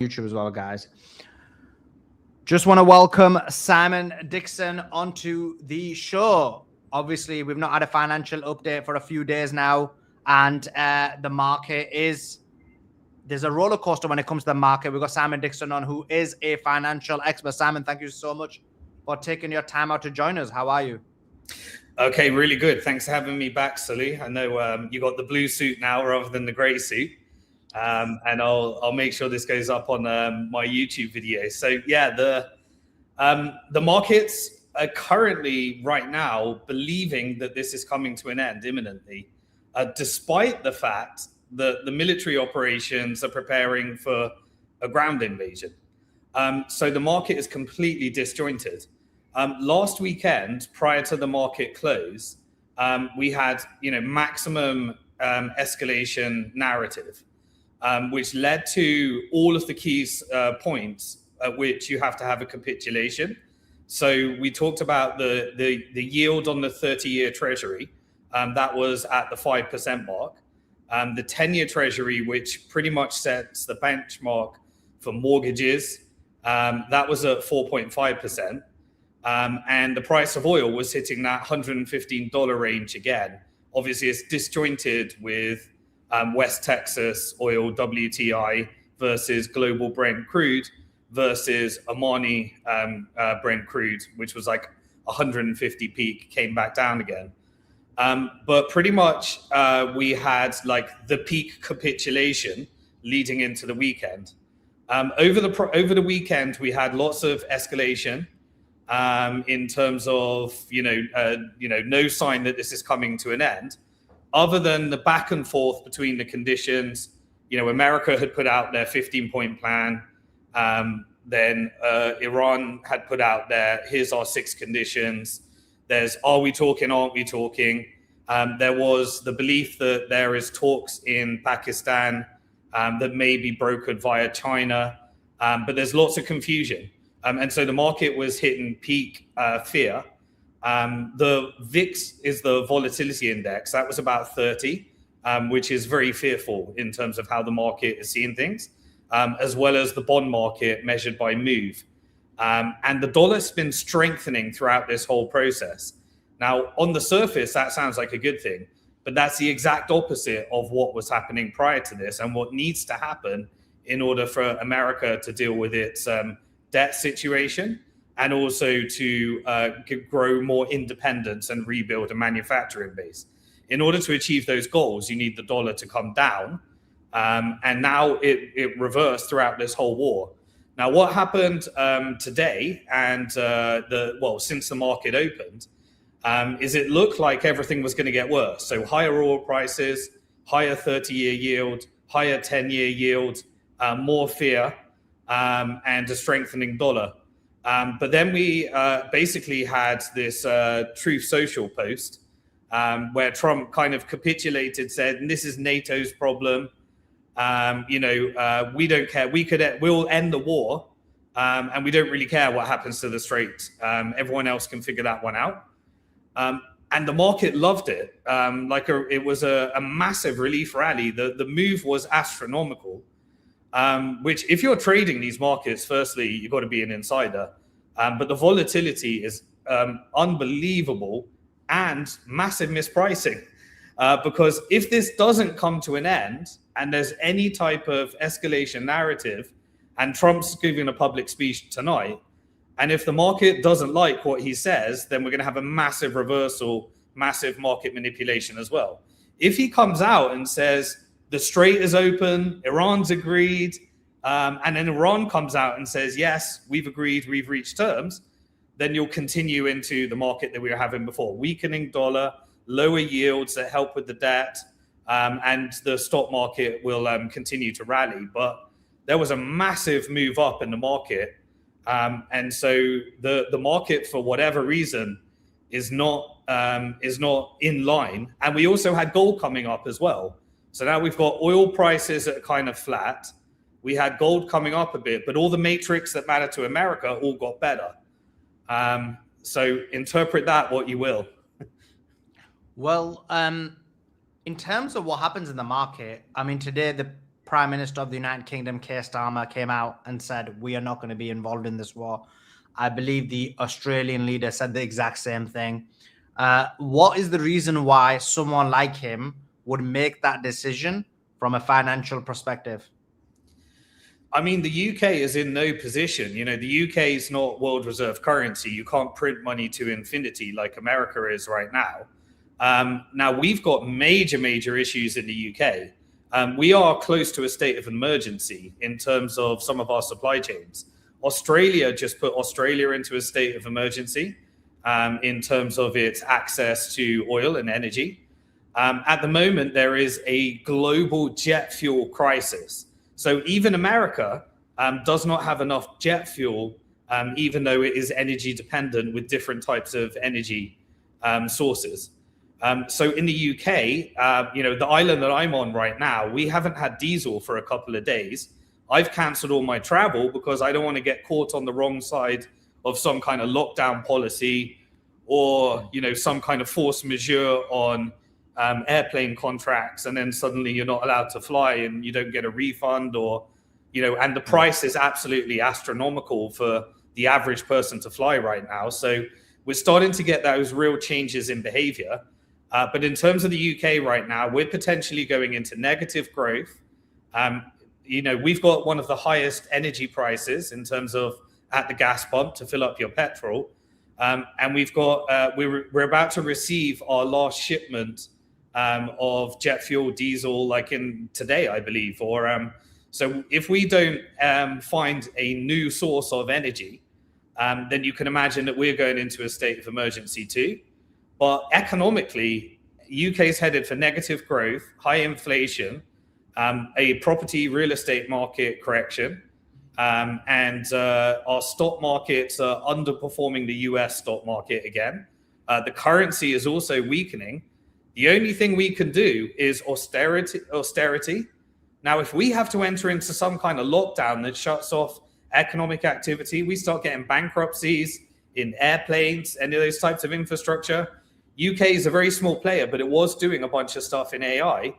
YouTube as well, guys. Just want to welcome Simon Dixon onto the show. Obviously, we've not had a financial update for a few days now, and the market there's a roller coaster when it comes to the market. We've got Simon Dixon on, who is a financial expert. Simon, thank you so much for taking your time out to join us. How are you? Okay, really good. Thanks for having me back, Sully. I know you got the blue suit now rather than the grey suit. And I'll make sure this goes up on my YouTube video. So yeah, the markets are currently right now believing that this is coming to an end imminently, despite the fact that the military operations are preparing for a ground invasion. So the market is completely disjointed. Last weekend, prior to the market close, we had maximum escalation narrative. Which led to all of the key points at which you have to have a capitulation. So we talked about the yield on the 30-year Treasury. That was at the 5% mark. The 10-year Treasury, which pretty much sets the benchmark for mortgages, that was at 4.5%. And the price of oil was hitting that $115 range again. Obviously, it's disjointed with West Texas oil WTI versus global Brent crude versus Omani Brent crude, which was like 150 peak, came back down again. But pretty much we had like the peak capitulation leading into the weekend. Over the weekend, we had lots of escalation in terms of no sign that this is coming to an end. Other than the back and forth between the conditions, America had put out their 15-point plan. Then Iran had put out here's our 6 conditions. There's, are we talking, aren't we talking? There was the belief that there is talks in Pakistan that may be brokered via China. But there's lots of confusion. And so the market was hitting peak fear. The VIX is the volatility index. That was about 30, which is very fearful in terms of how the market is seeing things, as well as the bond market measured by MOVE. And the dollar's been strengthening throughout this whole process. Now, on the surface, that sounds like a good thing, but that's the exact opposite of what was happening prior to this and what needs to happen in order for America to deal with its debt situation, and also to grow more independence and rebuild a manufacturing base. In order to achieve those goals, you need the dollar to come down. And now it reversed throughout this whole war. Now, what happened today and since the market opened, is it looked like everything was going to get worse. So higher oil prices, higher 30-year yield, higher 10-year yield, more fear, and a strengthening dollar. But then we basically had this Truth Social post where Trump kind of capitulated, said, this is NATO's problem. We don't care. We'll end the war, and we don't really care what happens to the Strait. Everyone else can figure that one out. And the market loved it. It was a massive relief rally. The move was astronomical. Which if you're trading these markets, firstly, you've got to be an insider. But the volatility is unbelievable and massive mispricing. Because if this doesn't come to an end and there's any type of escalation narrative, and Trump's giving a public speech tonight, and if the market doesn't like what he says, then we're going to have a massive reversal, massive market manipulation as well. If he comes out and says, the Strait is open, Iran's agreed, and then Iran comes out and says, yes, we've agreed, we've reached terms, then you'll continue into the market that we were having before. Weakening dollar, lower yields that help with the debt, and the stock market will continue to rally. But there was a massive move up in the market. And so the market, for whatever reason, is not in line. And we also had gold coming up as well. So now we've got oil prices that are kind of flat. We had gold coming up a bit, but all the metrics that matter to America all got better. So interpret that what you will. Well, in terms of what happens in the market, I mean, today Prime Minister of the United Kingdom, Keir Starmer, came out and said, we are not going to be involved in this war. I believe the Australian leader said the exact same thing. What is the reason why someone like him would make that decision from a financial perspective? I mean, the UK is in no position. The UK is not world reserve currency. You can't print money to infinity like America is right now. Now, we've got major issues in the UK. We are close to a state of emergency in terms of some of our supply chains. Australia just put Australia into a state of emergency in terms of its access to oil and energy. At the moment, there is a global jet fuel crisis. So even America does not have enough jet fuel, even though it is energy dependent with different types of energy sources. So in the UK, the island that I'm on right now, we haven't had diesel for a couple of days. I've cancelled all my travel because I don't want to get caught on the wrong side of some kind of lockdown policy or, some kind of force majeure on airplane contracts, and then suddenly you're not allowed to fly and you don't get a refund, or, and the price is absolutely astronomical for the average person to fly right now. So we're starting to get those real changes in behavior. But in terms of the UK right now, we're potentially going into negative growth. We've got one of the highest energy prices in terms of at the gas pump to fill up your petrol. And we've got, we're about to receive our last shipment of jet fuel, diesel, like in today, I believe. Or so if we don't find a new source of energy, then you can imagine that we're going into a state of emergency too. But economically, UK is headed for negative growth, high inflation, a property real estate market correction, and our stock markets are underperforming the US stock market again. The currency is also weakening. The only thing we can do is austerity. Now, if we have to enter into some kind of lockdown that shuts off economic activity, we start getting bankruptcies in airplanes, any of those types of infrastructure. UK is a very small player, but it was doing a bunch of stuff in AI.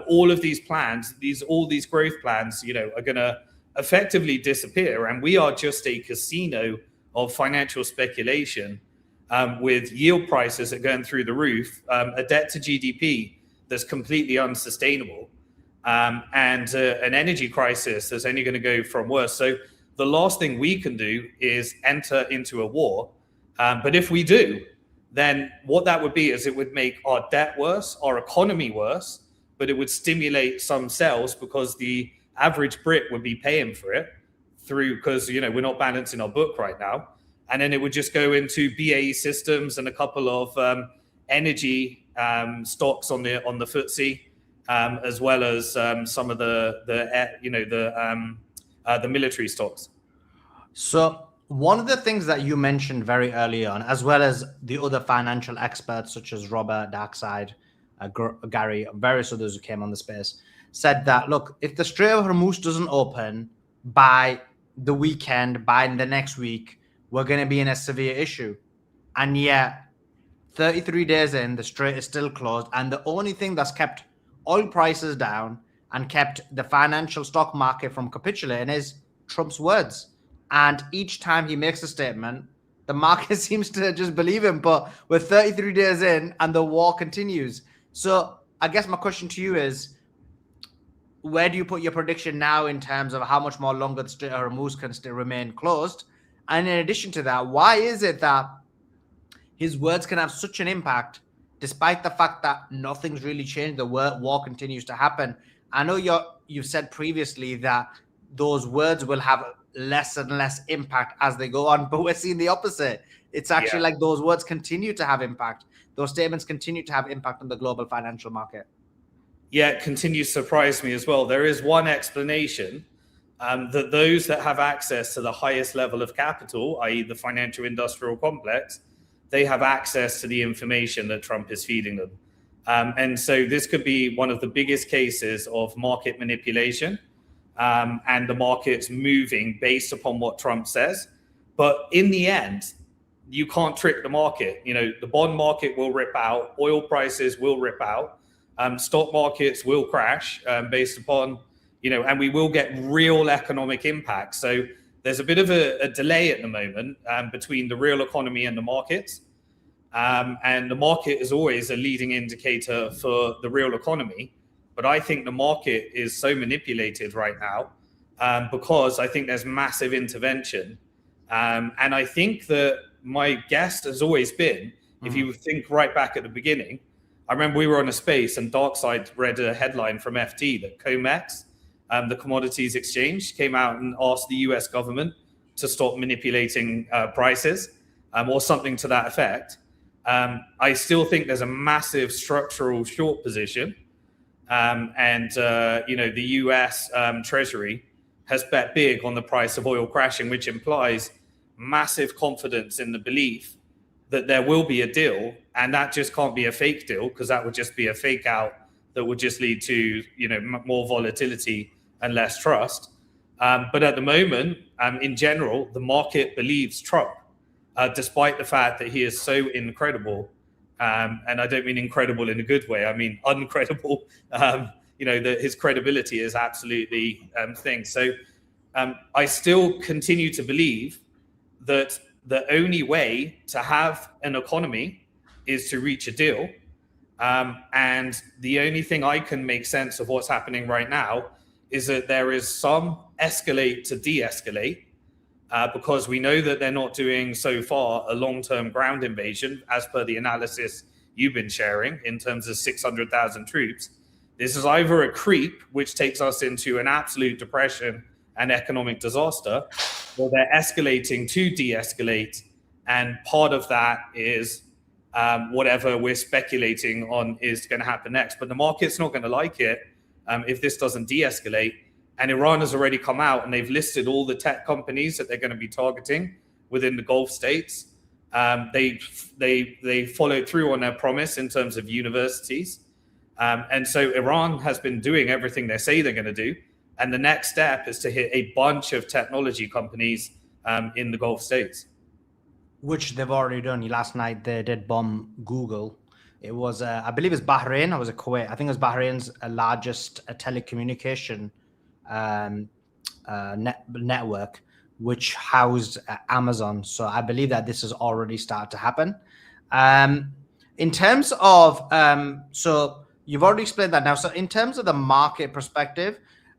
All of these plans, all these growth plans, are going to effectively disappear. And we are just a casino of financial speculation with yield prices that are going through the roof, a debt to GDP that's completely unsustainable, and an energy crisis that's only going to go from worse. So the last thing we can do is enter into a war. But if we do, then what that would be is it would make our debt worse, our economy worse, but it would stimulate some sales because the average Brit would be paying for it because, we're not balancing our book right now. And then it would just go into BAE Systems and a couple of energy stocks on the FTSE, as well as some of the military stocks. So one of the things that you mentioned very early on, as well as the other financial experts such as Robert Darkside, Gary, various others who came on the space, said that, look, if the Strait of Hormuz doesn't open by the weekend, by the next week, we're going to be in a severe issue. And yet, 33 days in, the Strait is still closed. And the only thing that's kept oil prices down and kept the financial stock market from capitulating is Trump's words. And each time he makes a statement, the market seems to just believe him. But we're 33 days in and the war continues. So I guess my question to you is, where do you put your prediction now in terms of how much more longer the Strait of Hormuz can still remain closed? And in addition to that, why is it that his words can have such an impact despite the fact that nothing's really changed? The war continues to happen. I know you've said previously that those words will have less and less impact as they go on, but we're seeing the opposite. It's actually like those words continue to have impact. Those statements continue to have impact on the global financial market. Yeah, it continues to surprise me as well. There is one explanation that those that have access to the highest level of capital, i.e. the financial industrial complex, they have access to the information that Trump is feeding them. And so this could be one of the biggest cases of market manipulation and the markets moving based upon what Trump says. But in the end, you can't trick the market. The bond market will rip out, oil prices will rip out, stock markets will crash based upon and we will get real economic impact. So there's a bit of a delay at the moment between the real economy and the markets. And the market is always a leading indicator for the real economy. But I think the market is so manipulated right now because I think there's massive intervention. And I think that my guess has always been, if you think right back at the beginning, I remember we were on a space and Darkside read a headline from FT that COMEX, the commodities exchange, came out and asked the US government to stop manipulating prices or something to that effect. I still think there's a massive structural short position. The US Treasury has bet big on the price of oil crashing, which implies massive confidence in the belief that there will be a deal. And that just can't be a fake deal, because that would just be a fake out that would just lead to, more volatility and less trust. But at the moment, in general, the market believes Trump, despite the fact that he is so incredible. And I don't mean incredible in a good way. I mean uncredible. That his credibility is absolutely thing. So I still continue to believe that the only way to have an economy is to reach a deal. And the only thing I can make sense of what's happening right now is that there is some escalate to de-escalate, because we know that they're not doing so far a long-term ground invasion, as per the analysis you've been sharing in terms of 600,000 troops. This is either a creep, which takes us into an absolute depression and economic disaster, or they're escalating to de-escalate. And part of that is whatever we're speculating on is going to happen next. But the market's not going to like it if this doesn't de-escalate. And Iran has already come out and they've listed all the tech companies that they're going to be targeting within the Gulf states. They followed through on their promise in terms of universities. And so Iran has been doing everything they say they're going to do. And the next step is to hit a bunch of technology companies in the Gulf states. Which they've already done. Last night they did bomb Google. It was, I believe it's Bahrain, or was it Kuwait? I think it was Bahrain's largest telecommunication network, which housed Amazon. So I believe that this has already started to happen. In terms of, so you've already explained that now. So in terms of the market perspective,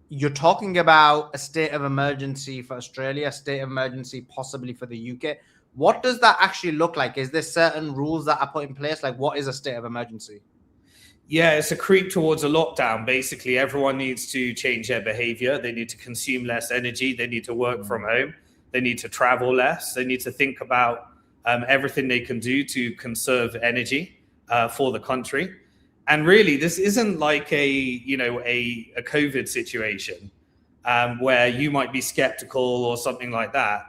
you're talking about a state of emergency for Australia, a state of emergency possibly for the UK. What does that actually look like? Is there certain rules that are put in place? Like, what is a state of emergency? Yeah, it's a creep towards a lockdown. Basically, everyone needs to change their behavior. They need to consume less energy. They need to work from home. They need to travel less. They need to think about everything they can do to conserve energy for the country. And really, this isn't like a COVID situation where you might be skeptical or something like that.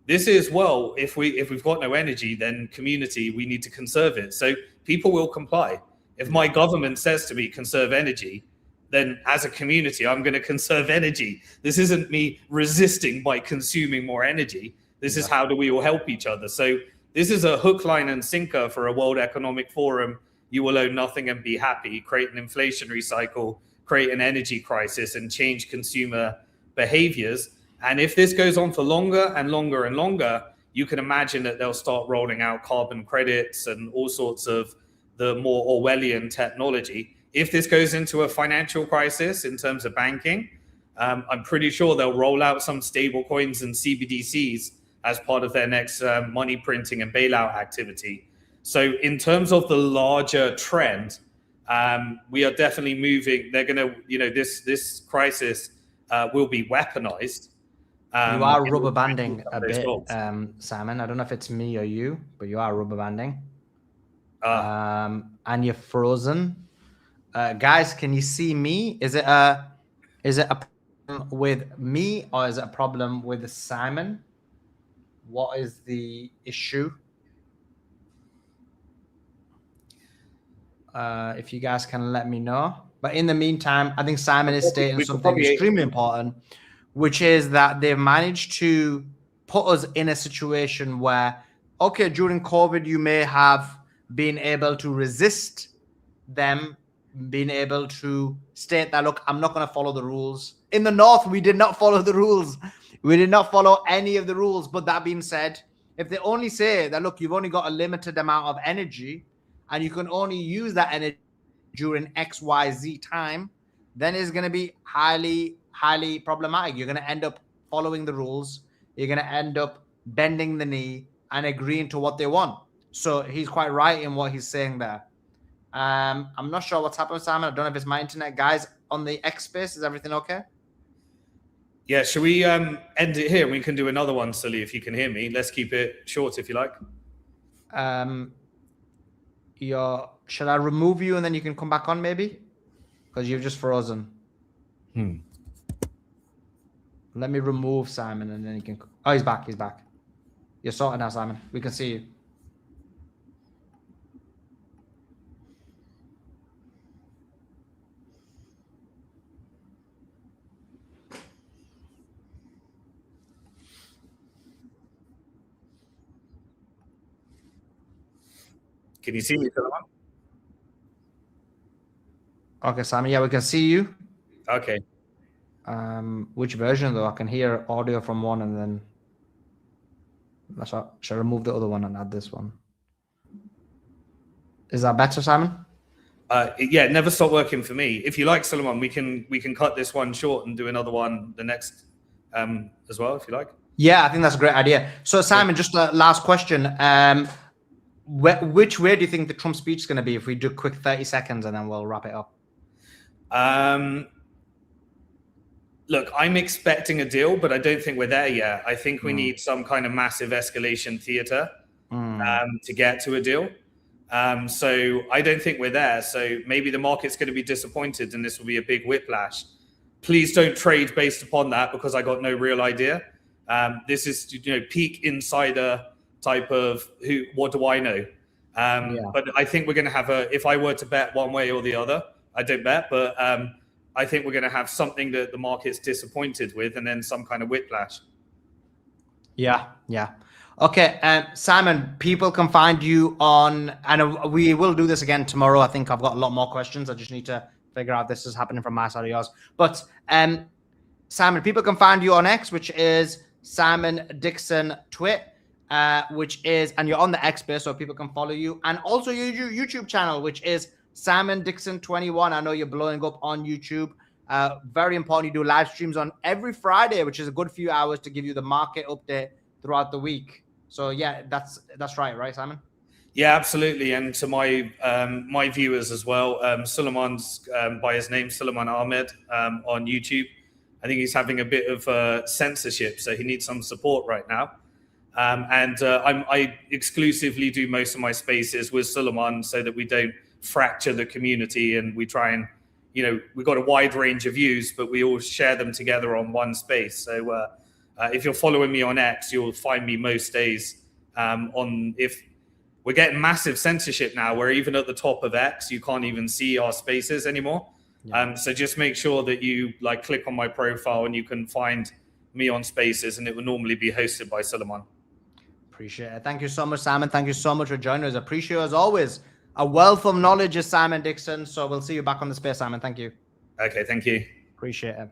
This is, well, if we've got no energy, then community, we need to conserve it. So people will comply. If my government says to me, conserve energy, then as a community, I'm going to conserve energy. This isn't me resisting by consuming more energy. This is how do we all help each other. So this is a hook, line, and sinker for a World Economic Forum. You will own nothing and be happy. Create an inflationary cycle, create an energy crisis, and change consumer behaviors. And if this goes on for longer and longer and longer, you can imagine that they'll start rolling out carbon credits and all sorts of the more Orwellian technology. If this goes into a financial crisis in terms of banking, I'm pretty sure they'll roll out some stable coins and CBDCs as part of their next money printing and bailout activity. So in terms of the larger trend, we are definitely moving. They're going to, this crisis will be weaponized. You are rubber banding a bit, Simon. I don't know if it's me or you, but you are rubber banding. And you're frozen. Guys, can you see me? Is it a problem with me, or is it a problem with Simon? What is the issue? If you guys can let me know. But in the meantime, I think Simon is stating something extremely important, which is that they've managed to put us in a situation where, okay, during COVID, you may have been able to resist them being able to state that, look, I'm not going to follow the rules. In the North, we did not follow the rules. We did not follow any of the rules. But that being said, if they only say that, look, you've only got a limited amount of energy and you can only use that energy during XYZ time, then it's going to be highly, highly problematic. You're going to end up following the rules. You're going to end up bending the knee and agreeing to what they want. So he's quite right in what he's saying there. I'm not sure what's happened, Simon. I don't know if it's my internet. Guys, on the X space, is everything okay? Yeah, should we end it here? We can do another one, Sully, if you can hear me. Let's keep it short, if you like. Should I remove you and then you can come back on, maybe? Because you've just frozen. Let me remove Simon and then you can... Oh, he's back. He's back. You're sorted now, Simon. We can see you. Can you see me, Sulaiman? Okay, Simon. Yeah, we can see you. Okay. Which version, though? I can hear audio from one and then... Should I remove the other one and add this one? Is that better, Simon? Yeah, it never stopped working for me. If you like, Sulaiman, we can cut this one short and do another one the next as well, if you like. Yeah, I think that's a great idea. So, Simon, just a last question. Which way do you think the Trump speech is going to be if we do quick 30 seconds and then we'll wrap it up? Look, I'm expecting a deal, but I don't think we're there yet. I think we need some kind of massive escalation theater to get to a deal. So I don't think we're there. So maybe the market's going to be disappointed and this will be a big whiplash. Please don't trade based upon that because I got no real idea. This is, peak insider type of what do I know? But I think we're going to have if I were to bet one way or the other, I don't bet, but I think we're going to have something that the market's disappointed with and then some kind of whiplash. Yeah. Okay, Simon, people can find you on, and we will do this again tomorrow. I think I've got a lot more questions. I just need to figure out if this is happening from my side or yours. But Simon, people can find you on X, which is Simon Dixon Twit, which is, and you're on the X space, so people can follow you. And also your YouTube channel, which is Simon Dixon 21. I know you're blowing up on YouTube. Very important. You do live streams on every Friday, which is a good few hours to give you the market update throughout the week. So yeah, that's right, Simon? Yeah, absolutely. And to my my viewers as well, Sulaiman's by his name, Sulaiman Ahmed, on YouTube. I think he's having a bit of censorship, so he needs some support right now. I exclusively do most of my spaces with Sulaiman so that we don't fracture the community, and we try and, we've got a wide range of views, but we all share them together on one space. So if you're following me on X, you'll find me most days if we're getting massive censorship now, where even at the top of X, you can't even see our spaces anymore. Yeah. So just make sure that you click on my profile and you can find me on spaces, and it will normally be hosted by Sulaiman. Appreciate it. Thank you so much, Simon. Thank you so much for joining us. Appreciate it as always. A wealth of knowledge is Simon Dixon. So we'll see you back on the space, Simon. Thank you. Okay, thank you. Appreciate it.